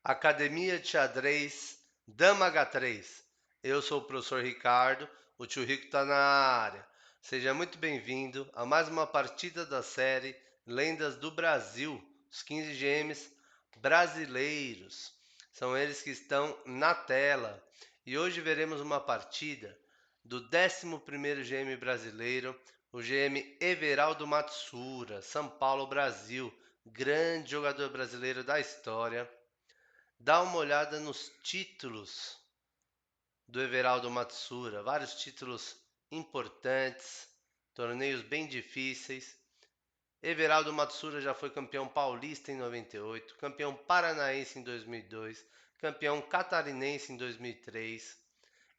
Academia de Xadrez, Dama H3. Eu sou o professor Ricardo, o tio Rico está na área. Seja muito bem-vindo a mais uma partida da série Lendas do Brasil, os 15 GMs brasileiros. São eles que estão na tela. E hoje veremos uma partida do 11º GM brasileiro, o GM Everaldo Matsura, São Paulo, Brasil. Grande jogador brasileiro da história. Dá uma olhada nos títulos do Everaldo Matsura, vários títulos importantes, torneios bem difíceis. Everaldo Matsura já foi campeão paulista em 98, campeão paranaense em 2002, campeão catarinense em 2003.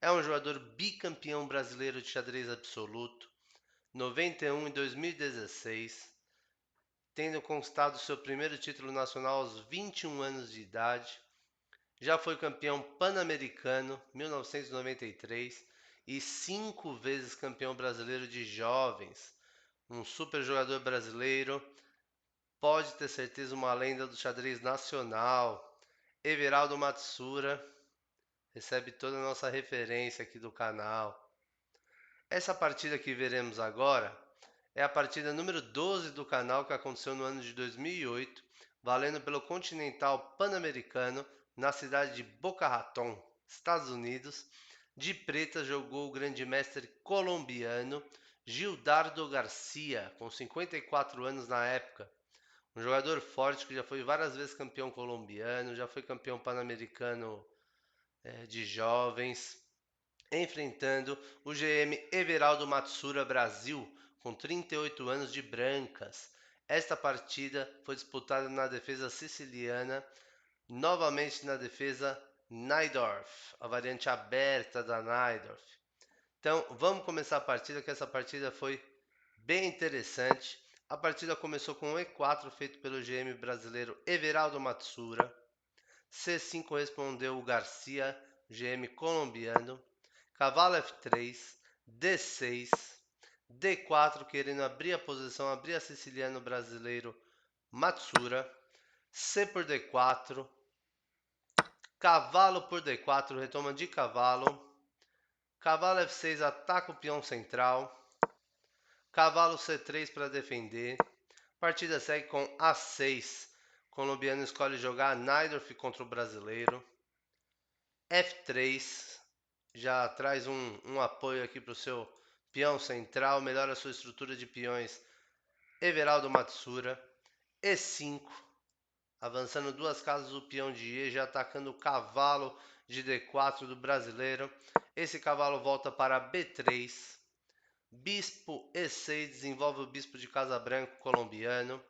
É um jogador bicampeão brasileiro de xadrez absoluto, 91 em 2016, tendo conquistado seu primeiro título nacional aos 21 anos de idade. Já foi campeão pan-americano 1993 e 5 vezes campeão brasileiro de jovens. Um super jogador brasileiro, pode ter certeza uma lenda do xadrez nacional. Everaldo Matsura recebe toda a nossa referência aqui do canal. Essa partida que veremos agora é a partida número 12 do canal, que aconteceu no ano de 2008, valendo pelo Continental Pan-Americano na cidade de Boca Raton, Estados Unidos. De preta jogou o grande mestre colombiano Gildardo Garcia, com 54 anos na época. Um jogador forte que já foi várias vezes campeão colombiano, já foi campeão pan-americano de jovens, enfrentando o GM Everaldo Matsura Brasil, com 38 anos de brancas. Esta partida foi disputada na defesa siciliana, novamente na defesa Najdorf, a variante aberta da Najdorf. Então vamos começar a partida, que essa partida foi bem interessante. A partida começou com um E4 feito pelo GM brasileiro Everaldo Matsura. C5 respondeu o Garcia, GM colombiano. Cavalo F3, D6, D4 querendo abrir a posição, abrir a siciliano brasileiro Matsura. C por D4, cavalo por D4, retoma de cavalo. Cavalo F6 ataca o peão central. Cavalo C3 para defender. Partida segue com A6. Colombiano escolhe jogar Najdorf contra o brasileiro. F3 já traz um apoio aqui para o seu peão central, melhora a sua estrutura de peões. Everaldo Matsura. E5, avançando duas casas o peão de E, já atacando o cavalo de D4 do brasileiro. Esse cavalo volta para B3. Bispo E6 desenvolve o bispo de Casa Branca colombiano.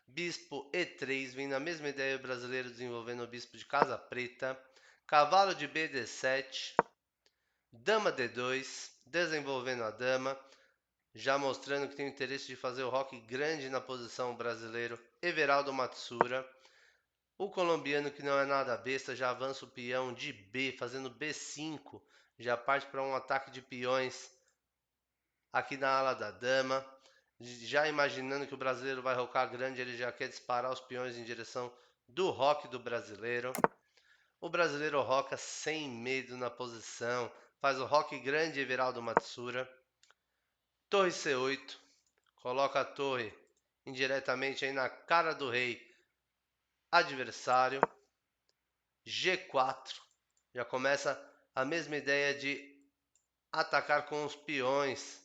Bispo E3 vem na mesma ideia brasileiro, desenvolvendo o bispo de Casa Preta. Cavalo de B D7. Dama D2, desenvolvendo a dama, já mostrando que tem o interesse de fazer o roque grande na posição brasileiro Everaldo Matsura. O colombiano, que não é nada besta, já avança o peão de B, fazendo B5, já parte para um ataque de peões aqui na ala da dama. Já imaginando que o brasileiro vai rocar grande, ele já quer disparar os peões em direção do roque do brasileiro. O brasileiro roca sem medo na posição, faz o roque grande Everaldo Matsura. Torre C8, coloca a torre indiretamente aí na cara do rei adversário. G4, já começa a mesma ideia de atacar com os peões,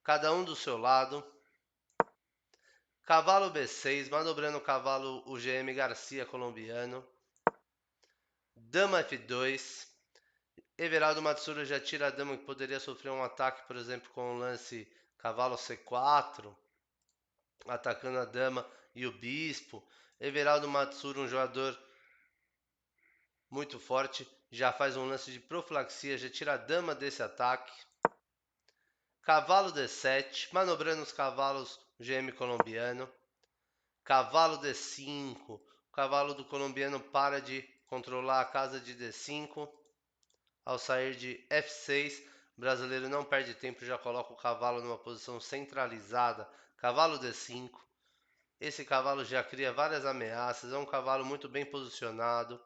cada um do seu lado. Cavalo B6, manobrando o cavalo o GM Garcia colombiano. Dama F2, Everaldo Matsura já tira a dama, que poderia sofrer um ataque, por exemplo, com o lance cavalo C4, atacando a dama e o bispo. Everaldo Matsura, um jogador muito forte, já faz um lance de profilaxia, já tira a dama desse ataque. Cavalo D7, manobrando os cavalos GM colombiano. Cavalo D5, o cavalo do colombiano para de controlar a casa de D5. Ao sair de F6, o brasileiro não perde tempo, já coloca o cavalo numa posição centralizada. Cavalo D5. Esse cavalo já cria várias ameaças, é um cavalo muito bem posicionado.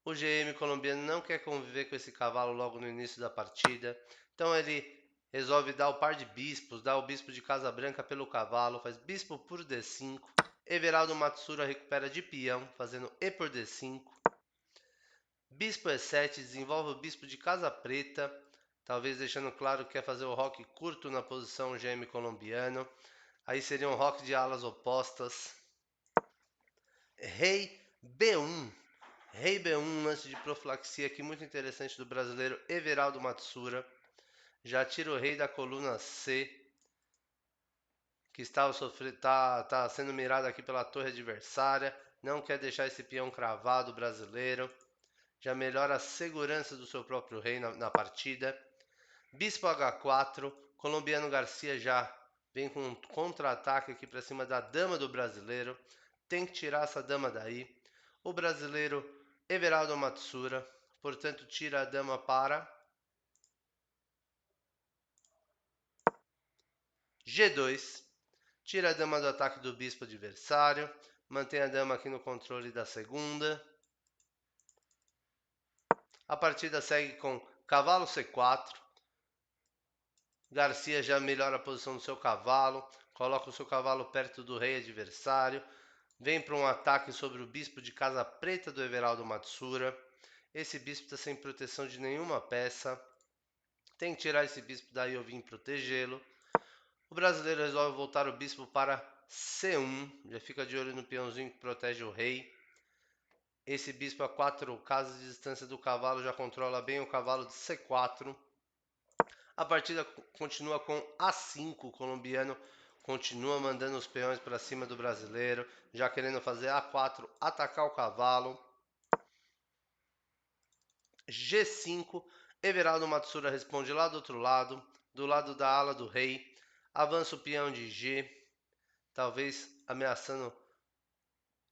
O GM colombiano não quer conviver com esse cavalo logo no início da partida, então ele resolve dar o par de bispos, dá o bispo de Casa Branca pelo cavalo, faz bispo por D5. Everaldo Matsura recupera de peão, fazendo E por D5. Bispo E7 desenvolve o bispo de Casa Preta, talvez deixando claro que quer fazer o roque curto na posição GM colombiano. Aí seria um roque de alas opostas. Rei B1. Rei B1, um lance de profilaxia aqui muito interessante do brasileiro Everaldo Matsura. Já tira o rei da coluna C, que tá sendo mirado aqui pela torre adversária. Não quer deixar esse peão cravado brasileiro. Já melhora a segurança do seu próprio rei na partida. Bispo H4, colombiano Garcia já vem com um contra-ataque aqui para cima da dama do brasileiro. Tem que tirar essa dama daí. O brasileiro Everaldo Matsura, portanto, tira a dama para G2. Tira a dama do ataque do bispo adversário. Mantém a dama aqui no controle da segunda. A partida segue com cavalo C4. Garcia já melhora a posição do seu cavalo. Coloca o seu cavalo perto do rei adversário. Vem para um ataque sobre o bispo de Casa Preta do Everaldo Matsura. Esse bispo está sem proteção de nenhuma peça. Tem que tirar esse bispo daí ou vir protegê-lo. O brasileiro resolve voltar o bispo para C1. Já fica de olho no peãozinho que protege o rei. Esse bispo a 4 casas de distância do cavalo já controla bem o cavalo de C4. A partida continua com A5. O colombiano continua mandando os peões para cima do brasileiro, já querendo fazer A4, atacar o cavalo. G5. Everaldo Matsura responde lá do lado da ala do rei. Avança o peão de G, talvez ameaçando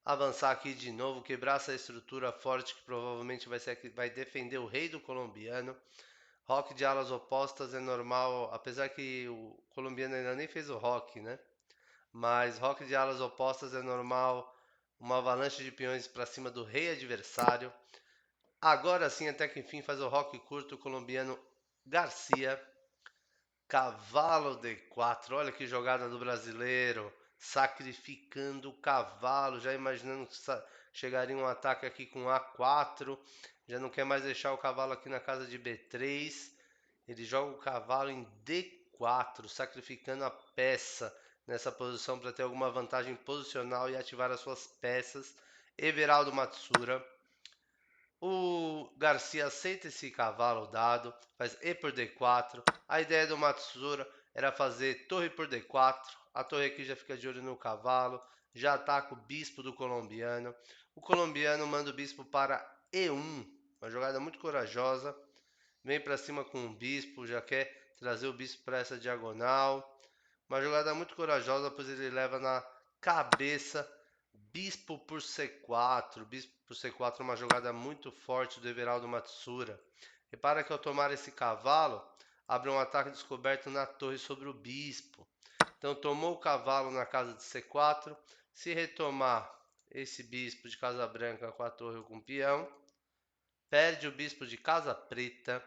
avançar aqui de novo, quebrar essa estrutura forte que provavelmente vai ser a que vai defender o rei do colombiano. Roque de alas opostas é normal, apesar que o colombiano ainda nem fez o roque, né? Mas roque de alas opostas é normal, uma avalanche de peões para cima do rei adversário. Agora sim, até que enfim, faz o roque curto o colombiano Garcia. Cavalo D4, olha que jogada do brasileiro, sacrificando o cavalo, já imaginando que chegaria um ataque aqui com A4, já não quer mais deixar o cavalo aqui na casa de B3, ele joga o cavalo em D4, sacrificando a peça nessa posição para ter alguma vantagem posicional e ativar as suas peças. Everaldo Matsura. O Garcia aceita esse cavalo dado, faz E por D4. A ideia do Matsura era fazer torre por D4. A torre aqui já fica de olho no cavalo, já ataca o bispo do colombiano. O colombiano manda o bispo para E1, uma jogada muito corajosa. Vem para cima com o bispo, já quer trazer o bispo para essa diagonal. Uma jogada muito corajosa, pois ele leva na cabeça. Bispo por C4. Bispo por C4 é uma jogada muito forte do Everaldo Matsura. Repara que ao tomar esse cavalo, abre um ataque descoberto na torre sobre o bispo. Então tomou o cavalo na casa de C4. Se retomar esse bispo de Casa Branca com a torre ou com o peão, perde o bispo de Casa Preta.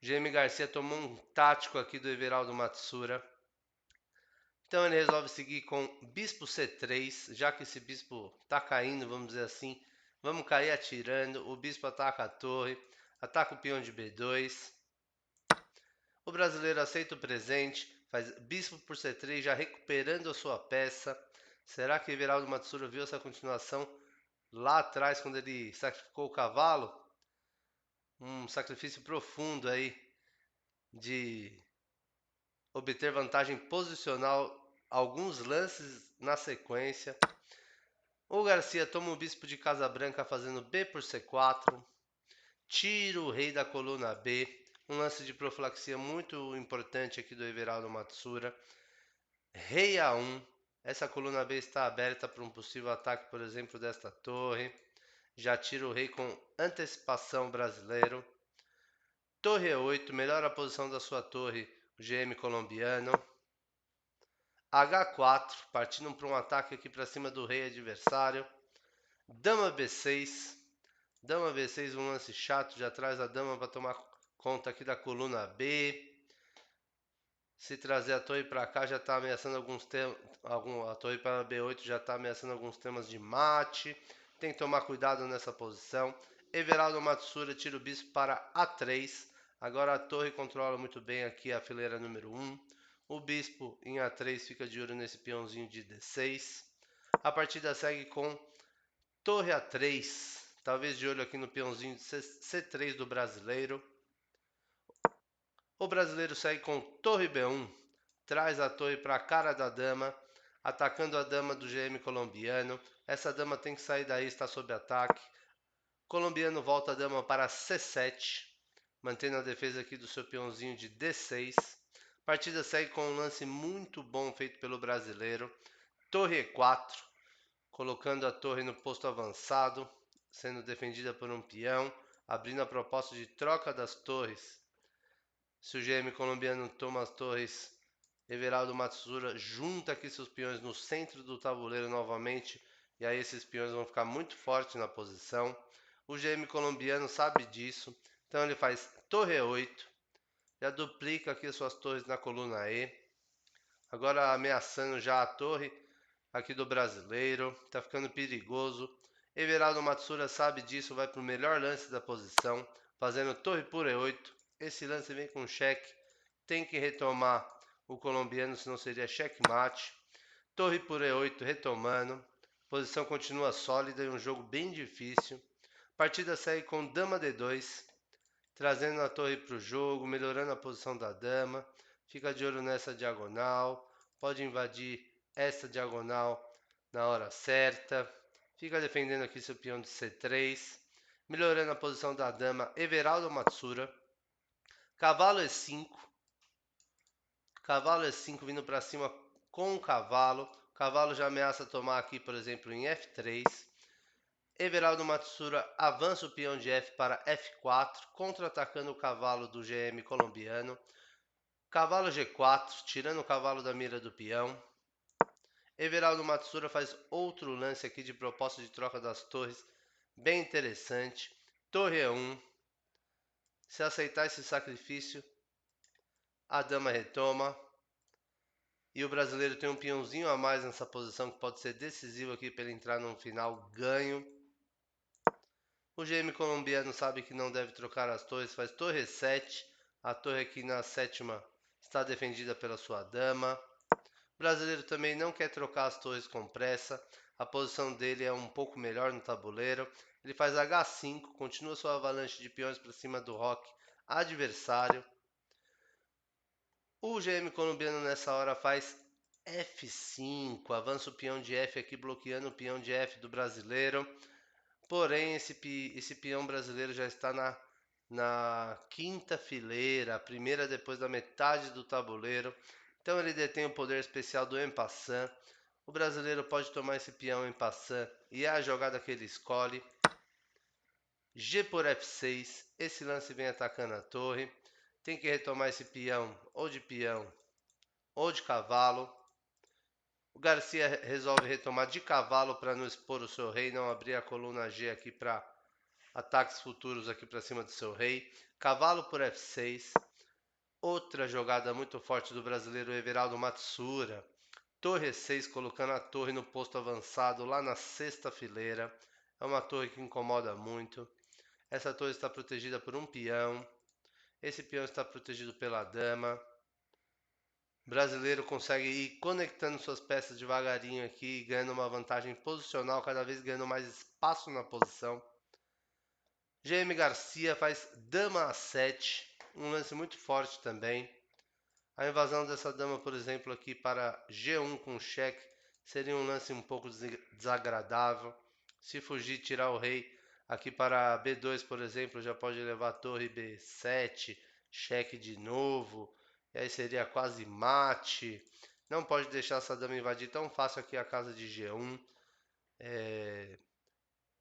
GM Garcia tomou um tático aqui do Everaldo Matsura. Então ele resolve seguir com bispo C3, já que esse bispo está caindo, vamos dizer assim. Vamos cair atirando, o bispo ataca a torre, ataca o peão de B2. O brasileiro aceita o presente, faz bispo por C3, já recuperando a sua peça. Será que Everaldo Matsura viu essa continuação lá atrás, quando ele sacrificou o cavalo? Um sacrifício profundo aí de obter vantagem posicional alguns lances na sequência. O Garcia toma o bispo de Casa Branca fazendo B por C4. Tira o rei da coluna B. Um lance de profilaxia muito importante aqui do Everaldo Matsura. Rei A1. Essa coluna B está aberta para um possível ataque, por exemplo, desta torre. Já tira o rei com antecipação brasileiro. Torre E8. Melhora a posição da sua torre, o GM colombiano. H4, partindo para um ataque aqui para cima do rei adversário. Dama B6. Dama B6, um lance chato, já traz a dama para tomar conta aqui da coluna B. Se trazer a torre para cá já está ameaçando alguns temas. A torre para B8 já está ameaçando alguns temas de mate. Tem que tomar cuidado nessa posição. Everaldo Matsura tira o bispo para A3. Agora a torre controla muito bem aqui a fileira número 1. O bispo em A3 fica de olho nesse peãozinho de D6. A partida segue com torre A3. Talvez de olho aqui no peãozinho de C3 do brasileiro. O brasileiro segue com torre B1. Traz a torre para a cara da dama, atacando a dama do GM colombiano. Essa dama tem que sair daí, está sob ataque. Colombiano volta a dama para C7, mantendo a defesa aqui do seu peãozinho de D6. Partida segue com um lance muito bom feito pelo brasileiro. Torre E4, colocando a torre no posto avançado, sendo defendida por um peão, abrindo a proposta de troca das torres. Se o GM colombiano toma as torres, Everaldo Matsura junta aqui seus peões no centro do tabuleiro novamente, e aí esses peões vão ficar muito fortes na posição. O GM colombiano sabe disso, então ele faz torre E8, já duplica aqui suas torres na coluna E, agora ameaçando já a torre aqui do brasileiro, tá ficando perigoso. Everaldo Matsura sabe disso, vai para o melhor lance da posição, fazendo torre por E8. Esse lance vem com cheque, tem que retomar o colombiano, senão seria checkmate. Torre por E8 retomando, posição continua sólida e um jogo bem difícil. Partida segue com dama D2, trazendo a torre para o jogo, melhorando a posição da dama. Fica de olho nessa diagonal, pode invadir essa diagonal na hora certa. Fica defendendo aqui seu peão de C3, melhorando a posição da dama Everaldo Matsura. Cavalo E5. Cavalo E5 vindo para cima com o cavalo. O cavalo já ameaça tomar aqui, por exemplo, em F3. Everaldo Matsura avança o peão de F para F4, contra-atacando o cavalo do GM colombiano. Cavalo G4, tirando o cavalo da mira do peão. Everaldo Matsura faz outro lance aqui de proposta de troca das torres, bem interessante. Torre E1. Se aceitar esse sacrifício, a dama retoma. E o brasileiro tem um peãozinho a mais nessa posição que pode ser decisivo aqui para ele entrar num final ganho. O GM colombiano sabe que não deve trocar as torres, faz torre E7. A torre aqui na sétima está defendida pela sua dama. O brasileiro também não quer trocar as torres com pressa. A posição dele é um pouco melhor no tabuleiro. Ele faz H5, continua sua avalanche de peões para cima do roque adversário. O GM colombiano nessa hora faz F5, avança o peão de F aqui, bloqueando o peão de F do brasileiro. Porém, esse peão brasileiro já está na quinta fileira, a primeira depois da metade do tabuleiro. Então ele detém o poder especial do en passant. O brasileiro pode tomar esse peão en passant e é a jogada que ele escolhe. G por F6, esse lance vem atacando a torre. Tem que retomar esse peão ou de cavalo. O Garcia resolve retomar de cavalo para não expor o seu rei, não abrir a coluna G aqui para ataques futuros aqui para cima do seu rei. Cavalo por F6. Outra jogada muito forte do brasileiro Everaldo Matsura. Torre E6, colocando a torre no posto avançado lá na sexta fileira. É uma torre que incomoda muito. Essa torre está protegida por um peão. Esse peão está protegido pela dama. O brasileiro consegue ir conectando suas peças devagarinho aqui, ganhando uma vantagem posicional, cada vez ganhando mais espaço na posição. GM Garcia faz dama A7, um lance muito forte também. A invasão dessa dama, por exemplo, aqui para G1 com cheque, seria um lance um pouco desagradável. Se fugir, tirar o rei aqui para B2, por exemplo, já pode levar a torre B7, cheque de novo, e aí seria quase mate. Não pode deixar essa dama invadir tão fácil aqui a casa de G1.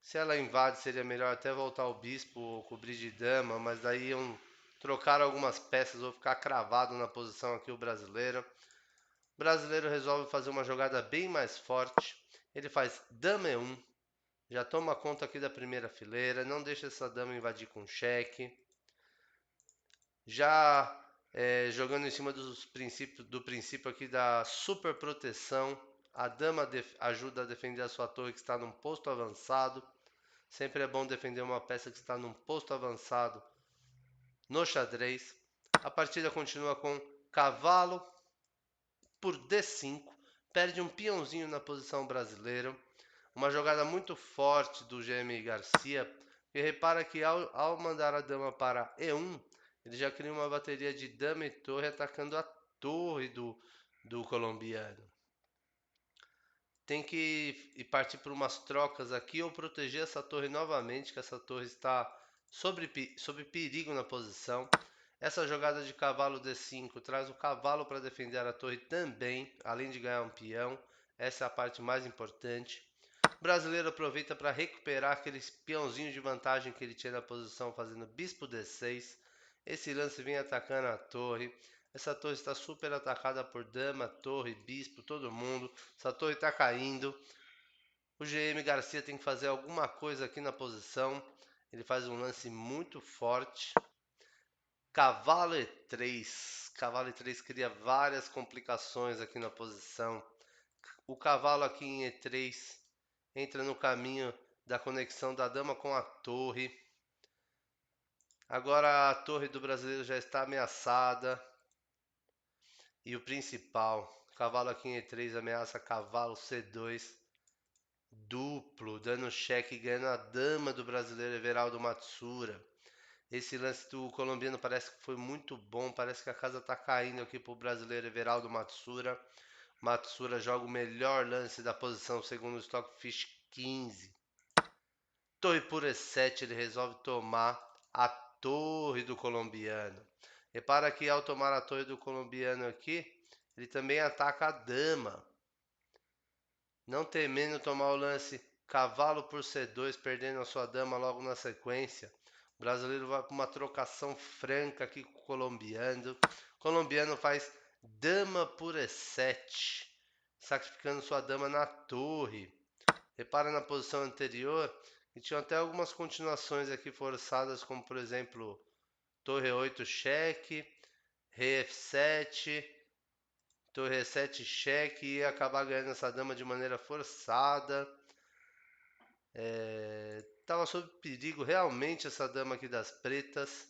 Se ela invade, seria melhor até voltar o bispo ou cobrir de dama, mas daí iam trocar algumas peças ou ficar cravado na posição aqui o brasileiro. O brasileiro resolve fazer uma jogada bem mais forte. Ele faz dama E1, já toma conta aqui da primeira fileira, não deixa essa dama invadir com cheque. Já jogando em cima do princípio aqui da super proteção, a dama ajuda a defender a sua torre que está num posto avançado. Sempre é bom defender uma peça que está num posto avançado no xadrez. A partida continua com cavalo por D5, perde um peãozinho na posição brasileira. Uma jogada muito forte do GM Garcia, que repara que ao mandar a dama para E1, ele já cria uma bateria de dama e torre atacando a torre do colombiano. Tem que ir partir por umas trocas aqui ou proteger essa torre novamente, que essa torre está sob perigo na posição. Essa jogada de cavalo D5 traz o cavalo para defender a torre também, além de ganhar um peão. Essa é a parte mais importante. O brasileiro aproveita para recuperar aqueles peãozinhos de vantagem que ele tinha na posição, fazendo bispo D6. Esse lance vem atacando a torre. Essa torre está super atacada por dama, torre, bispo, todo mundo. Essa torre está caindo. O GM Garcia tem que fazer alguma coisa aqui na posição. Ele faz um lance muito forte. Cavalo E3. Cavalo E3 cria várias complicações aqui na posição. O cavalo aqui em E3 entra no caminho da conexão da dama com a torre. Agora a torre do brasileiro já está ameaçada. E o principal, cavalo aqui em E3 ameaça cavalo C2. Duplo, dando cheque e ganhando a dama do brasileiro Everaldo Matsura. Esse lance do colombiano parece que foi muito bom. Parece que a casa está caindo aqui para o brasileiro Everaldo Matsura. Matsura joga o melhor lance da posição segundo o Stockfish 15. Torre por E7, ele resolve tomar a torre do colombiano. Repara que ao tomar a torre do colombiano aqui, ele também ataca a dama. Não temendo tomar o lance cavalo por C2, perdendo a sua dama logo na sequência. O brasileiro vai para uma trocação franca aqui com o colombiano. O colombiano faz dama por E7, sacrificando sua dama na torre. Repara na posição anterior que tinham até algumas continuações aqui forçadas, como por exemplo, torre 8 cheque, rei F7, torre E7 cheque, e ia acabar ganhando essa dama de maneira forçada. Estava sob perigo realmente essa dama aqui das pretas.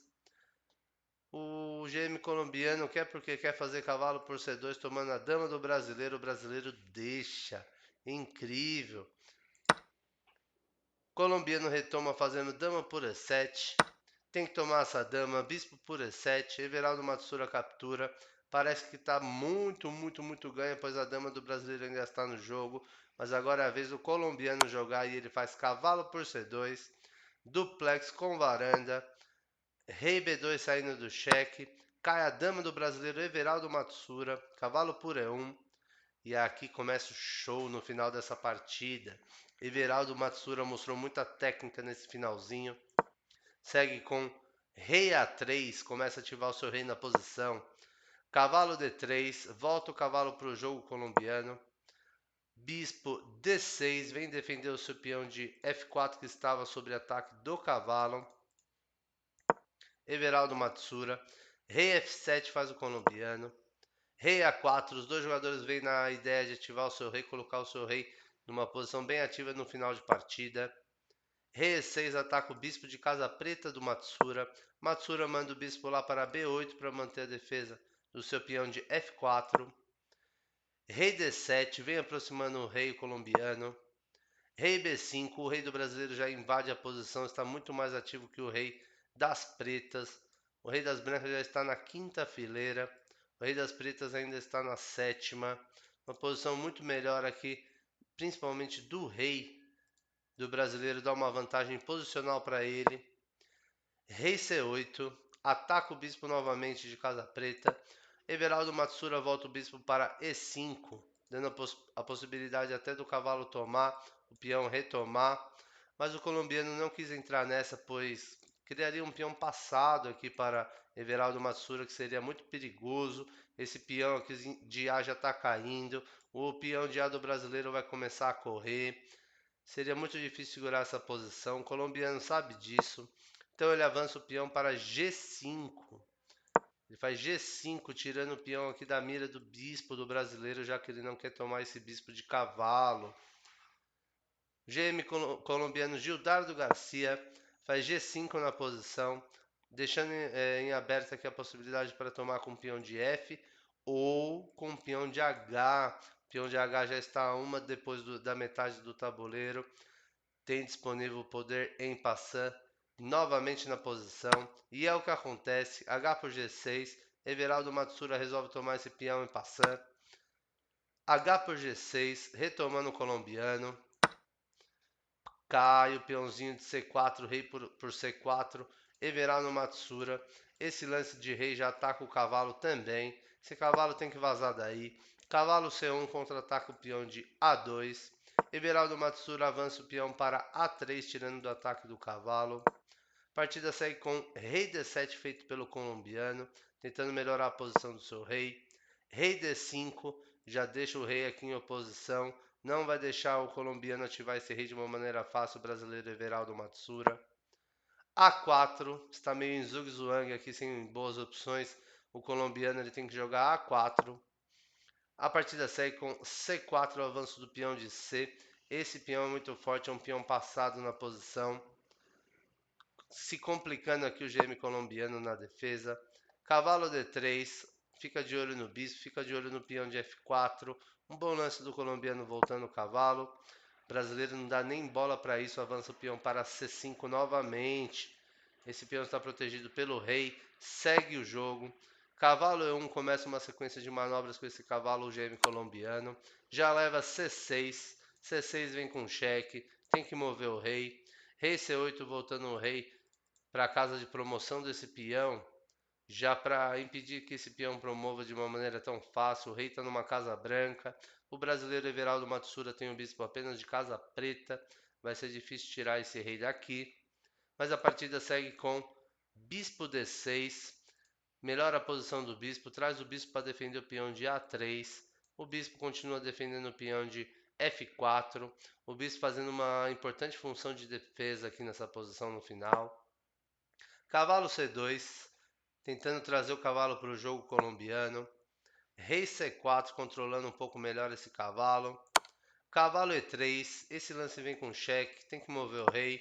O GM colombiano quer porque quer fazer cavalo por C2, tomando a dama do brasileiro. O brasileiro deixa. Incrível. Colombiano retoma fazendo dama por E7. Tem que tomar essa dama. Bispo por E7. Everaldo Matsura captura. Parece que está muito ganho, pois a dama do brasileiro ainda está no jogo. Mas agora é a vez do colombiano jogar e ele faz cavalo por C2. Duplex com varanda. Rei B2 saindo do cheque. Cai a dama do brasileiro Everaldo Matsura. Cavalo por E1. E aqui começa o show no final dessa partida. Everaldo Matsura mostrou muita técnica nesse finalzinho. Segue com rei A3, começa a ativar o seu rei na posição. Cavalo D3, volta o cavalo para o jogo colombiano. Bispo D6, vem defender o seu peão de F4 que estava sob ataque do cavalo. Everaldo Matsura. Rei F7 faz o colombiano. Rei A4, os dois jogadores vêm na ideia de ativar o seu rei, colocar o seu rei numa posição bem ativa no final de partida. Rei E6 ataca o bispo de casa preta do Matsura. Matsura manda o bispo lá para B8 para manter a defesa do seu peão de F4. Rei D7 vem aproximando o rei colombiano. Rei B5, o rei do brasileiro já invade a posição, está muito mais ativo que o rei das pretas. O rei das brancas já está na quinta fileira. O rei das pretas ainda está na sétima. Uma posição muito melhor aqui, principalmente do rei do brasileiro, dá uma vantagem posicional para ele. Rei C8, ataca o bispo novamente de casa preta. Everaldo Matsura volta o bispo para E5, dando a possibilidade até do cavalo tomar, o peão retomar. Mas o colombiano não quis entrar nessa, pois criaria um peão passado aqui para Everaldo Matsura, que seria muito perigoso. Esse peão aqui de A já está caindo, o peão de A do brasileiro vai começar a correr. Seria muito difícil segurar essa posição, o colombiano sabe disso. Então ele avança o peão para G5. Ele faz G5, tirando o peão aqui da mira do bispo do brasileiro, já que ele não quer tomar esse bispo de cavalo. GM colombiano Gildardo Garcia faz G5 na posição, deixando em aberto aqui a possibilidade para tomar com peão de F ou com peão de H. O peão de H já está a uma depois da metade do tabuleiro. Tem disponível o poder em passant novamente na posição. E é o que acontece. H por G6. Everaldo Matsura resolve tomar esse peão em passant. H por G6, retomando o colombiano. Cai o peãozinho de C4, rei por C4, Everaldo Matsura. Esse lance de rei já ataca o cavalo também. Esse cavalo tem que vazar daí. Cavalo C1 contra-ataca o peão de A2. Everaldo Matsura avança o peão para A3, tirando do ataque do cavalo. Partida segue com rei D7 feito pelo colombiano, tentando melhorar a posição do seu rei. Rei D5, já deixa o rei aqui em oposição. Não vai deixar o colombiano ativar esse rei de uma maneira fácil, o brasileiro Everaldo Matsura. A4, está meio em zug-zwang aqui, sem boas opções. O colombiano ele tem que jogar A4. A partida segue com C4, o avanço do peão de C. Esse peão é muito forte, é um peão passado na posição. Se complicando aqui o GM colombiano na defesa. Cavalo D3, fica de olho no bispo, fica de olho no peão de F4. Um bom lance do colombiano voltando o cavalo. O brasileiro não dá nem bola para isso, avança o peão para C5 novamente. Esse peão está protegido pelo rei, segue o jogo. Cavalo E1 começa uma sequência de manobras com esse cavalo GM colombiano. Já leva C6, C6 vem com cheque, tem que mover o rei. Rei C8 voltando o rei para a casa de promoção desse peão, já para impedir que esse peão promova de uma maneira tão fácil. O rei está numa casa branca. O brasileiro Everaldo Matsura tem o bispo apenas de casa preta. Vai ser difícil tirar esse rei daqui. Mas a partida segue com bispo D6. Melhora a posição do bispo. Traz o bispo para defender o peão de A3. O bispo continua defendendo o peão de F4. O bispo fazendo uma importante função de defesa aqui nessa posição no final. Cavalo C2, tentando trazer o cavalo para o jogo colombiano. Rei C4, controlando um pouco melhor esse cavalo. Cavalo E3, esse lance vem com cheque, tem que mover o rei.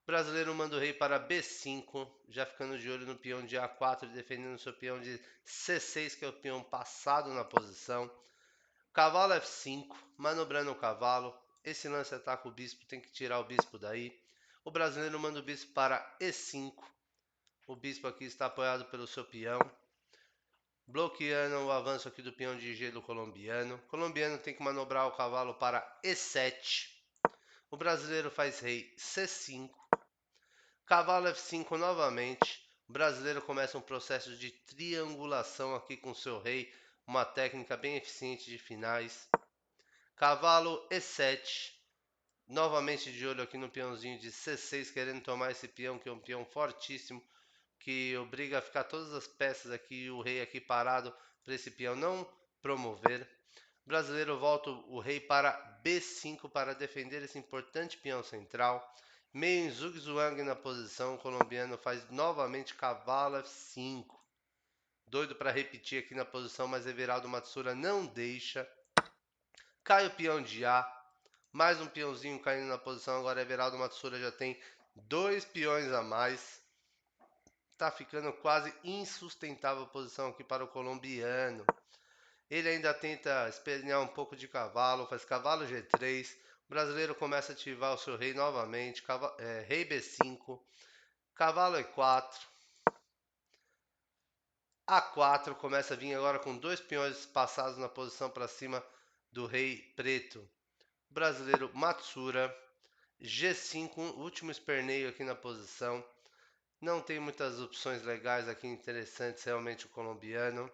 O brasileiro manda o rei para B5, já ficando de olho no peão de A4, defendendo seu peão de C6, que é o peão passado na posição. Cavalo F5, manobrando o cavalo. Esse lance ataca o bispo, tem que tirar o bispo daí. O brasileiro manda o bispo para E5. O bispo aqui está apoiado pelo seu peão, bloqueando o avanço aqui do peão de gelo colombiano. O colombiano tem que manobrar o cavalo para E7. O brasileiro faz rei C5. Cavalo F5 novamente. O brasileiro começa um processo de triangulação aqui com seu rei. Uma técnica bem eficiente de finais. Cavalo E7. Novamente de olho aqui no peãozinho de C6, querendo tomar esse peão, que é um peão fortíssimo, que obriga a ficar todas as peças aqui, o rei aqui parado para esse peão não promover. O brasileiro volta o rei para B5 para defender esse importante peão central. Meio em zug-zwang na posição, o colombiano faz novamente cavalo F5. Doido para repetir aqui na posição, mas Everaldo Matsura não deixa. Cai o peão de A. Mais um peãozinho caindo na posição. Agora Everaldo Matsura já tem 2 peões a mais. Tá ficando quase insustentável a posição aqui para o colombiano. Ele ainda tenta espernear um pouco de cavalo, faz cavalo G3. O brasileiro começa a ativar o seu rei novamente. Rei B5. Cavalo E4. A4 começa a vir agora com 2 peões passados na posição para cima do rei preto. O brasileiro Matsura. G5, último esperneio aqui na posição. Não tem muitas opções legais aqui interessantes realmente o colombiano.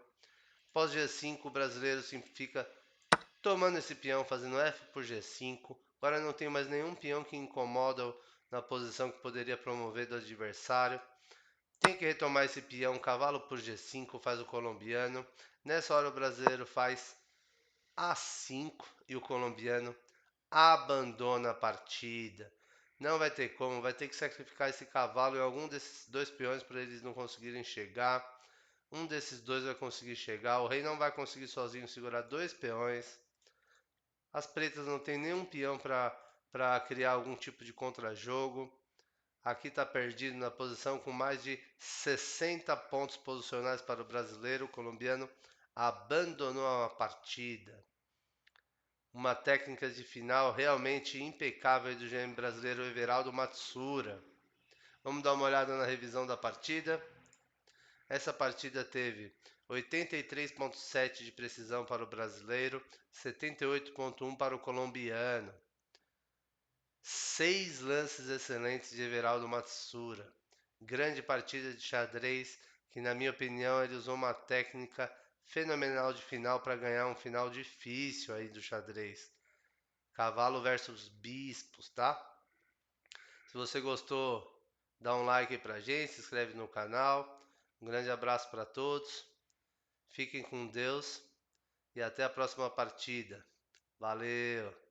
Após G5, o brasileiro fica tomando esse peão, fazendo F por G5. Agora não tem mais nenhum peão que incomoda na posição que poderia promover do adversário. Tem que retomar esse peão, cavalo por G5, faz o colombiano. Nessa hora o brasileiro faz A5 e o colombiano abandona a partida. Não vai ter como, vai ter que sacrificar esse cavalo em algum desses dois peões para eles não conseguirem chegar. Um desses dois vai conseguir chegar. O rei não vai conseguir sozinho segurar dois peões. As pretas não tem nenhum peão para criar algum tipo de contra-jogo. Aqui está perdido na posição com mais de 60 pontos posicionais para o brasileiro. O colombiano abandonou a partida. Uma técnica de final realmente impecável do GM brasileiro Everaldo Matsura. Vamos dar uma olhada na revisão da partida. Essa partida teve 83,7 de precisão para o brasileiro, 78,1 para o colombiano. 6 lances excelentes de Everaldo Matsura. Grande partida de xadrez, que na minha opinião ele usou uma técnica fenomenal de final para ganhar um final difícil aí do xadrez. Cavalo versus bispos, tá? Se você gostou, dá um like aí pra gente, se inscreve no canal. Um grande abraço para todos. Fiquem com Deus e até a próxima partida. Valeu!